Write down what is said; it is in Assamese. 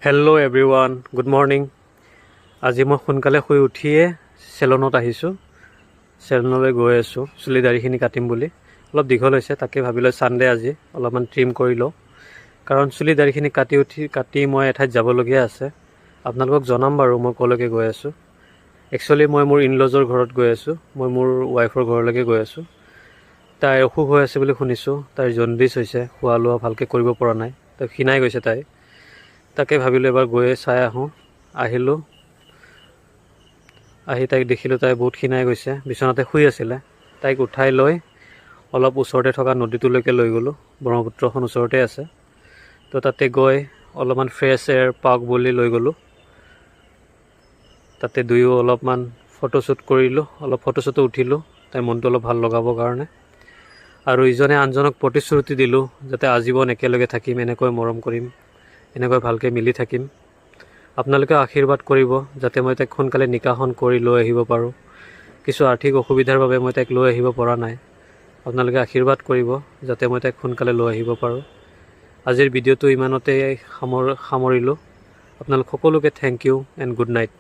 Hello' everyone, good morning. আজি মই সোনকালে শুই উঠিয়ে চেলুনত আহিছোঁ। চেলুনলৈ গৈ আছোঁ চুলি দাড়িখিনি কাটিম বুলি। অলপ দীঘল হৈছে, তাকে ভাবিলোঁ ছানডে আজি অলপমান ট্ৰিম কৰি লওঁ, কাৰণ চুলি দাড়িখিনি কাটি মই এঠাইত যাবলগীয়া আছে। আপোনালোকক জনাম বাৰু মই ক'লৈকে গৈ আছোঁ। একচুৱেলি মই মোৰ ইনলজৰ ঘৰত গৈ আছোঁ। মই মোৰ ৱাইফৰ ঘৰলৈকে গৈ আছোঁ। তাইৰ অসুখ হৈ আছে বুলি শুনিছোঁ। তাইৰ জণ্ডিছ হৈছে, খোৱা লোৱা ভালকৈ কৰিব পৰা নাই, তাই ক্ষীণাই গৈছে তাই। তাকে ভাবিলোঁ এবাৰ গৈ চাই আহোঁ। আহিলোঁ, আহি তাইক দেখিলোঁ তাই বহুত ক্ষীণাই গৈছে, বিচনাতে শুই আছিলে। তাইক উঠাই লৈ অলপ ওচৰতে থকা নদীটোলৈকে লৈ গ'লোঁ। ব্ৰহ্মপুত্ৰখন ওচৰতে আছে, তো তাতে গৈ অলপমান ফ্ৰেছ এয়াৰ পাওক বুলি লৈ গ'লোঁ। তাতে দুয়ো অলপমান ফটোশ্বুট কৰিলোঁ, অলপ ফটোশ্বুটো উঠিলোঁ তাইৰ মনটো অলপ ভাল লগাবৰ কাৰণে। আৰু ইজনে আনজনক প্ৰতিশ্ৰুতি দিলোঁ যাতে আজীৱন একেলগে থাকিম, এনেকৈ মৰম কৰিম, এনেকৈ ভালকৈ মিলি থাকিম। আপোনালোকে আশীৰ্বাদ কৰিব যাতে মই তাইক সোনকালে নিকাহখন কৰি লৈ আহিব পাৰোঁ। কিছু আৰ্থিক অসুবিধাৰ বাবে মই তাইক লৈ আহিব পৰা নাই। আপোনালোকে আশীৰ্বাদ কৰিব যাতে মই তাইক সোনকালে লৈ আহিব পাৰোঁ। আজিৰ ভিডিঅ'টো ইমানতে সামৰিলোঁ। আপোনালোক সকলোকে thank you and good night.